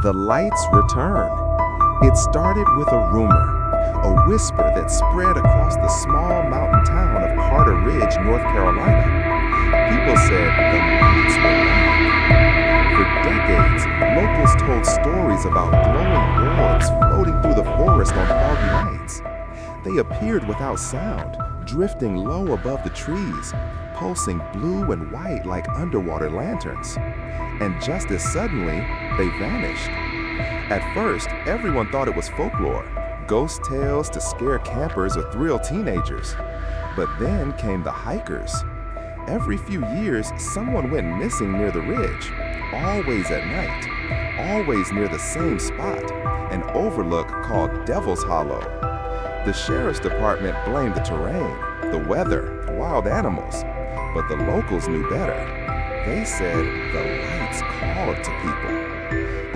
The lights return. It started with a rumor, a whisper that spread across the small mountain town of Carter Ridge, North Carolina. People said the lights were back. For decades, locals told stories about glowing orbs floating through the forest on foggy nights. They appeared without sound, drifting low above the trees, pulsing blue and white like underwater lanterns. And just as suddenly, they vanished. At first, everyone thought it was folklore, ghost tales to scare campers or thrill teenagers. But then came the hikers. Every few years, someone went missing near the ridge, always at night, always near the same spot, an overlook called Devil's Hollow. The sheriff's department blamed the terrain, the weather, wild animals, but the locals knew better. They said the lights called to people.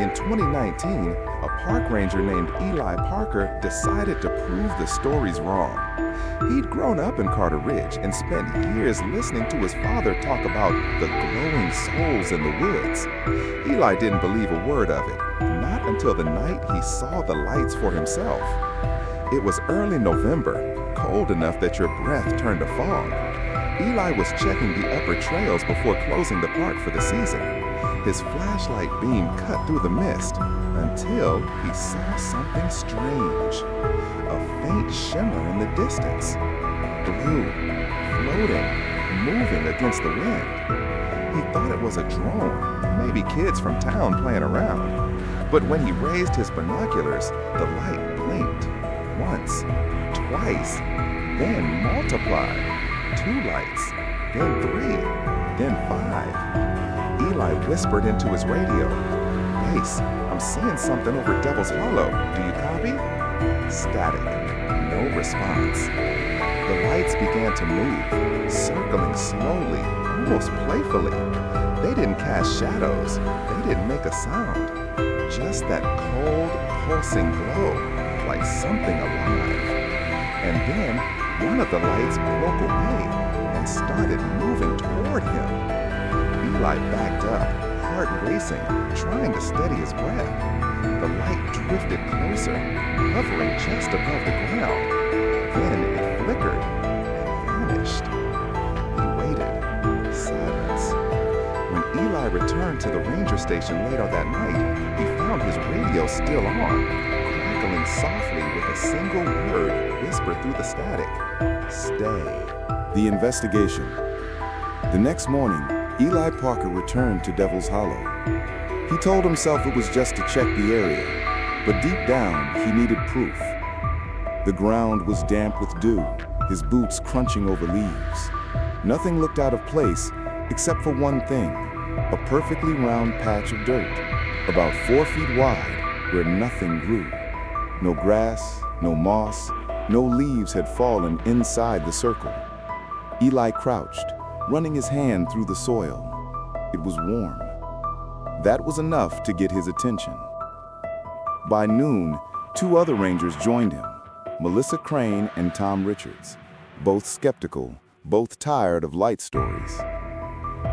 In 2019, a park ranger named Eli Parker decided to prove the stories wrong. He'd grown up in Carter Ridge and spent years listening to his father talk about the glowing souls in the woods. Eli didn't believe a word of it, not until the night he saw the lights for himself. It was early November, cold enough that your breath turned to fog. Eli was checking the upper trails before closing the park for the season. His flashlight beam cut through the mist until he saw something strange. A faint shimmer in the distance. Blue, floating, moving against the wind. He thought it was a drone, maybe kids from town playing around. But when he raised his binoculars, the light blinked. Once, twice, then multiplied. 2 lights, then 3, then 5. Eli whispered into his radio, "Base, I'm seeing something over Devil's Hollow. Do you copy?" Static, no response. The lights began to move, circling slowly, almost playfully. They didn't cast shadows, they didn't make a sound. Just that cold, pulsing glow, like something alive. And then, one of the lights broke away and started moving toward him. Eli backed up, heart racing, trying to steady his breath. The light drifted closer, hovering just above the ground. Then it flickered and vanished. He waited, silence. When Eli returned to the ranger station later that night, he found his radio still on, crackling softly with a single word whispered through the static. Stay. The investigation. The next morning, Eli Parker returned to Devil's Hollow. He told himself it was just to check the area, but deep down, he needed proof. The ground was damp with dew, his boots crunching over leaves. Nothing looked out of place except for one thing, a perfectly round patch of dirt, about 4 feet wide, where nothing grew. No grass, no moss, no leaves had fallen inside the circle. Eli crouched, running his hand through the soil. It was warm. That was enough to get his attention. By noon, 2 other rangers joined him, Melissa Crane and Tom Richards, both skeptical, both tired of light stories.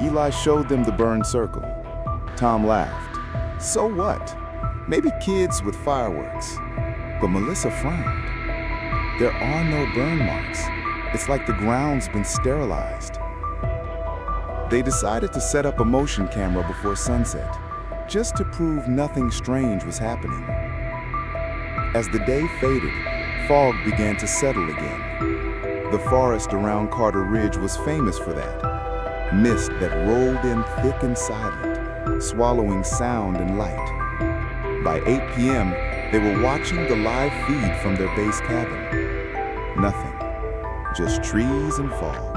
Eli showed them the burned circle. Tom laughed. So what? Maybe kids with fireworks. But Melissa frowned. There are no burn marks. It's like the ground's been sterilized. They decided to set up a motion camera before sunset, just to prove nothing strange was happening. As the day faded, fog began to settle again. The forest around Carter Ridge was famous for that. Mist that rolled in thick and silent, swallowing sound and light. By 8 p.m., they were watching the live feed from their base cabin. Nothing, just trees and fog.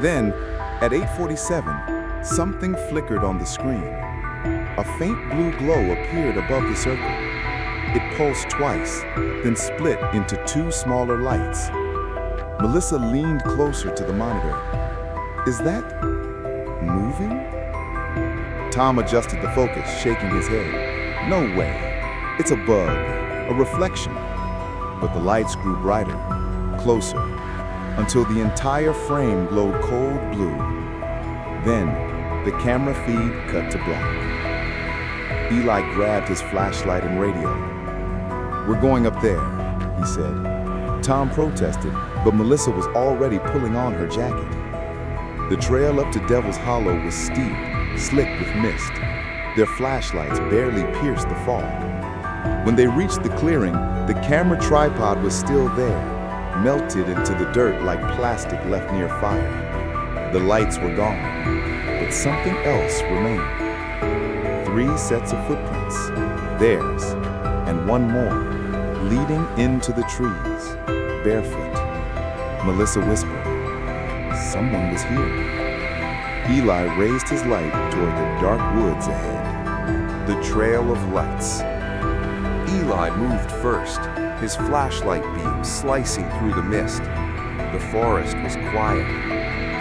Then, at 8:47, something flickered on the screen. A faint blue glow appeared above the circle. It pulsed twice, then split into 2 smaller lights. Melissa leaned closer to the monitor. Is that moving? Tom adjusted the focus, shaking his head. No way. It's a bug, a reflection. But the lights grew brighter, closer, until the entire frame glowed cold blue. Then, the camera feed cut to black. Eli grabbed his flashlight and radio. "We're going up there," he said. Tom protested, but Melissa was already pulling on her jacket. The trail up to Devil's Hollow was steep, slick with mist. Their flashlights barely pierced the fog. When they reached the clearing, the camera tripod was still there, melted into the dirt like plastic left near fire. The lights were gone, but something else remained. 3 sets of footprints, theirs, and one more, leading into the trees, barefoot. Melissa whispered, "Someone was here." Eli raised his light toward the dark woods ahead. The trail of lights. Eli moved first, his flashlight beam slicing through the mist. The forest was quiet,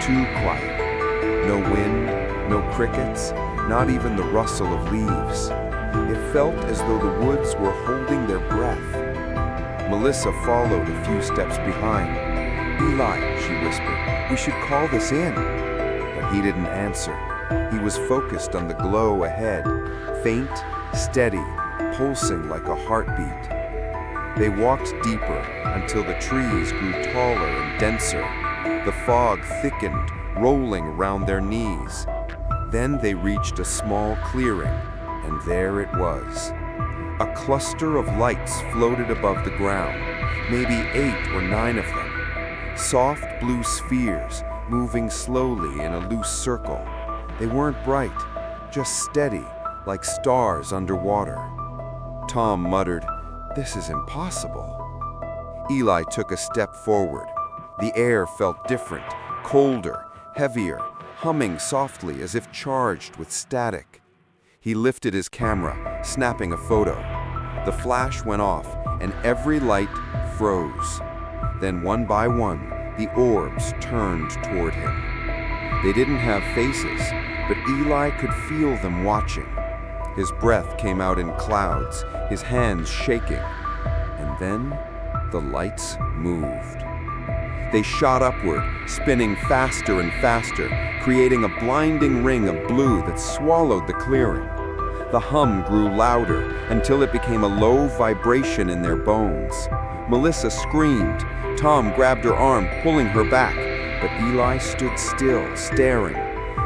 too quiet. No wind, no crickets, not even the rustle of leaves. It felt as though the woods were holding their breath. Melissa followed a few steps behind. "Eli," she whispered, "we should call this in." But he didn't answer. He was focused on the glow ahead, faint, steady, pulsing like a heartbeat. They walked deeper until the trees grew taller and denser. The fog thickened, rolling around their knees. Then they reached a small clearing, and there it was. A cluster of lights floated above the ground, maybe 8 or 9 of them. Soft blue spheres, moving slowly in a loose circle. They weren't bright, just steady, like stars underwater. Tom muttered, "This is impossible." Eli took a step forward. The air felt different, colder, heavier, humming softly as if charged with static. He lifted his camera, snapping a photo. The flash went off, and every light froze. Then one by one, the orbs turned toward him. They didn't have faces, but Eli could feel them watching. His breath came out in clouds, his hands shaking. And then the lights moved. They shot upward, spinning faster and faster, creating a blinding ring of blue that swallowed the clearing. The hum grew louder until it became a low vibration in their bones. Melissa screamed. Tom grabbed her arm, pulling her back, but Eli stood still, staring.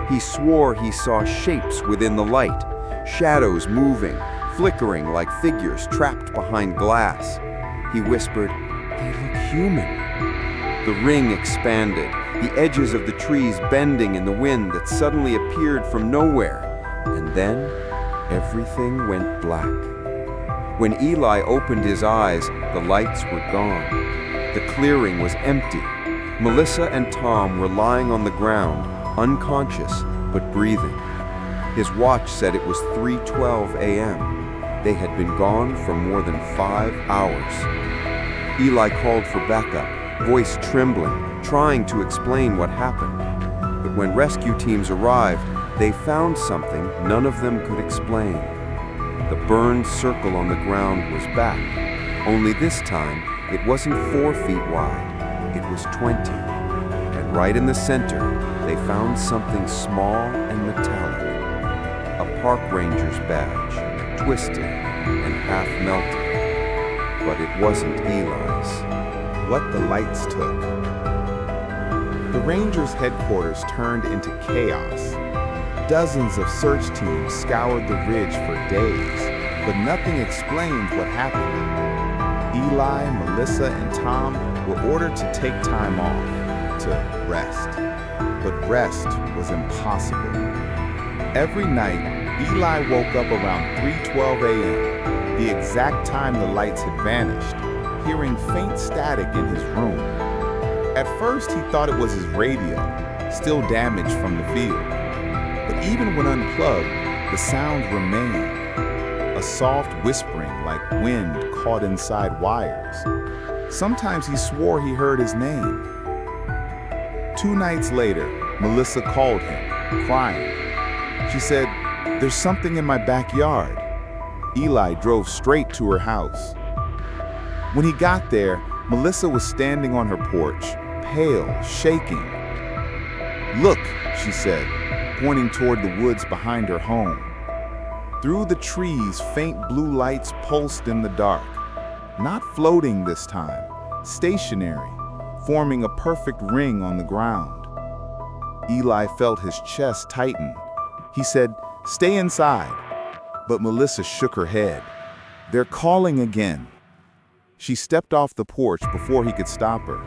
He swore he saw shapes within the light, shadows moving, flickering like figures trapped behind glass. He whispered, "They look human." The ring expanded, the edges of the trees bending in the wind that suddenly appeared from nowhere. And then, everything went black. When Eli opened his eyes, the lights were gone. The clearing was empty. Melissa and Tom were lying on the ground, unconscious but breathing. His watch said it was 3:12 a.m. They had been gone for more than 5 hours. Eli called for backup, voice trembling, trying to explain what happened. But when rescue teams arrived, they found something none of them could explain. The burned circle on the ground was back, only this time it wasn't 4 feet wide, it was 20. And right in the center, they found something small and metallic. A park ranger's badge, twisted and half melted. But it wasn't Eli's. What the lights took. The Rangers' headquarters turned into chaos. Dozens of search teams scoured the ridge for days, but nothing explained what happened. Eli, Melissa, and Tom were ordered to take time off, to rest. But rest was impossible. Every night, Eli woke up around 3:12 a.m., the exact time the lights had vanished, hearing faint static in his room. At first, he thought it was his radio, still damaged from the field. But even when unplugged, the sound remained. A soft whispering like wind caught inside wires. Sometimes he swore he heard his name. 2 nights later, Melissa called him, crying. She said, "There's something in my backyard." Eli drove straight to her house. When he got there, Melissa was standing on her porch, pale, shaking. "Look," she said, pointing toward the woods behind her home. Through the trees, faint blue lights pulsed in the dark. Not floating this time, stationary, forming a perfect ring on the ground. Eli felt his chest tighten. He said, "Stay inside." But Melissa shook her head. "They're calling again." She stepped off the porch before he could stop her.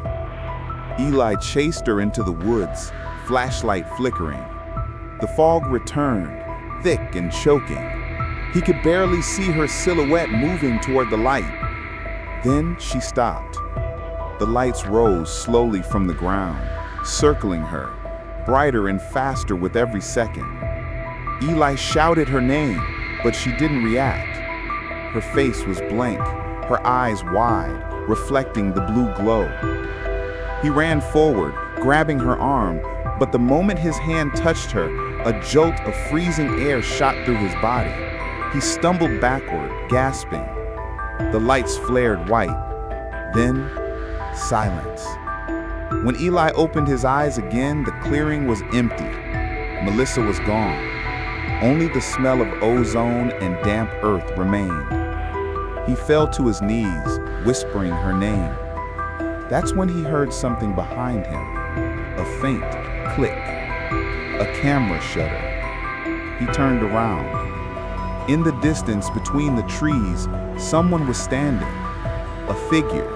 Eli chased her into the woods, flashlight flickering. The fog returned, thick and choking. He could barely see her silhouette moving toward the light. Then she stopped. The lights rose slowly from the ground, circling her, brighter and faster with every second. Eli shouted her name, but she didn't react. Her face was blank, her eyes wide, reflecting the blue glow. He ran forward, grabbing her arm, but the moment his hand touched her, a jolt of freezing air shot through his body. He stumbled backward, gasping. The lights flared white. Then, silence. When Eli opened his eyes again, the clearing was empty. Melissa was gone. Only the smell of ozone and damp earth remained. He fell to his knees, whispering her name. That's when he heard something behind him. A faint click. A camera shutter. He turned around. In the distance between the trees, someone was standing. A figure,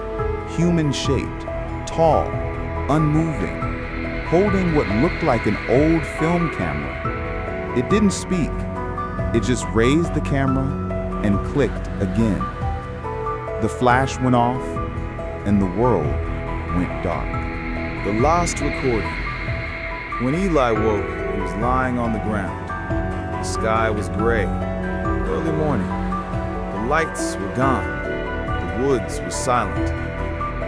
human-shaped, tall, unmoving, holding what looked like an old film camera. It didn't speak. It just raised the camera and clicked again. The flash went off, and the world went dark. The last recording. When Eli woke, he was lying on the ground. The sky was gray. Early morning. The lights were gone. The woods were silent.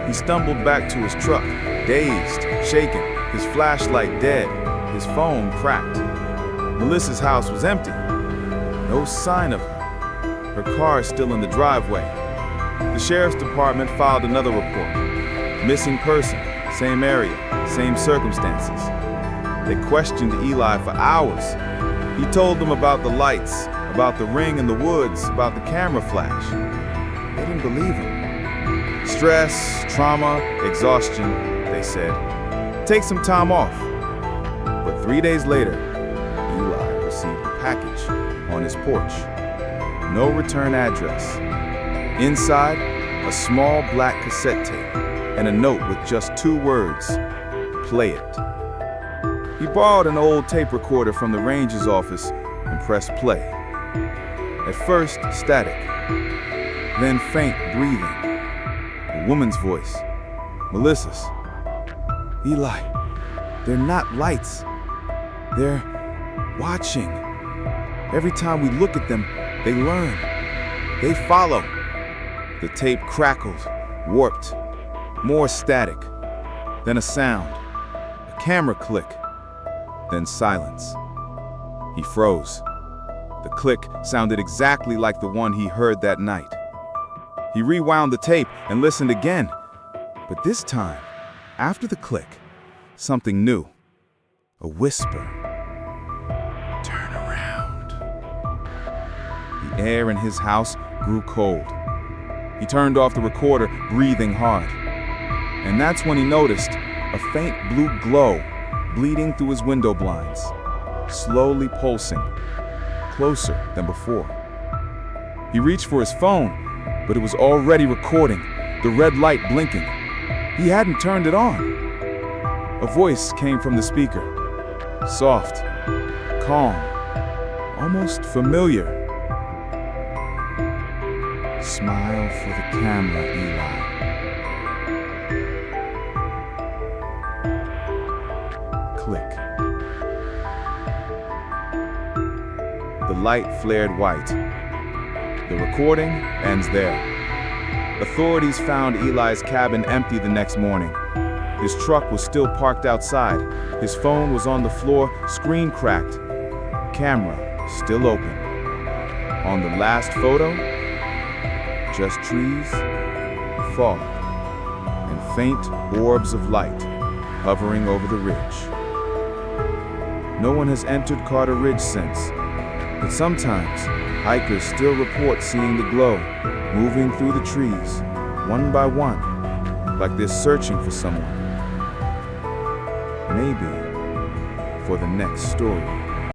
He stumbled back to his truck, dazed, shaken, his flashlight dead, his phone cracked. Melissa's house was empty. No sign of her. Her car still in the driveway. The sheriff's department filed another report. Missing person, same area, same circumstances. They questioned Eli for hours. He told them about the lights, about the ring in the woods, about the camera flash. They didn't believe him. Stress, trauma, exhaustion, they said. Take some time off. But 3 days later, Eli received a package on his porch. No return address. Inside, a small black cassette tape and a note with just 2 words, "Play it." He borrowed an old tape recorder from the ranger's office and pressed play. At first, static, then faint breathing. A woman's voice, Melissa's. "Eli, they're not lights. They're watching. Every time we look at them, they learn. They follow." The tape crackled, warped, more static, then a sound, a camera click, then silence. He froze. The click sounded exactly like the one he heard that night. He rewound the tape and listened again, but this time, after the click, something new. A whisper. "Turn around." The air in his house grew cold. He turned off the recorder, breathing hard. And that's when he noticed a faint blue glow bleeding through his window blinds, slowly pulsing, closer than before. He reached for his phone, but it was already recording, the red light blinking. He hadn't turned it on. A voice came from the speaker, soft, calm, almost familiar. "Smile for the camera, Eli." Click. The light flared white. The recording ends there. Authorities found Eli's cabin empty the next morning. His truck was still parked outside. His phone was on the floor, screen cracked. Camera still open. On the last photo, just trees, fog, and faint orbs of light hovering over the ridge. No one has entered Carter Ridge since, but sometimes Hikers still report seeing the glow, moving through the trees, one by one, like they're searching for someone. Maybe for the next story.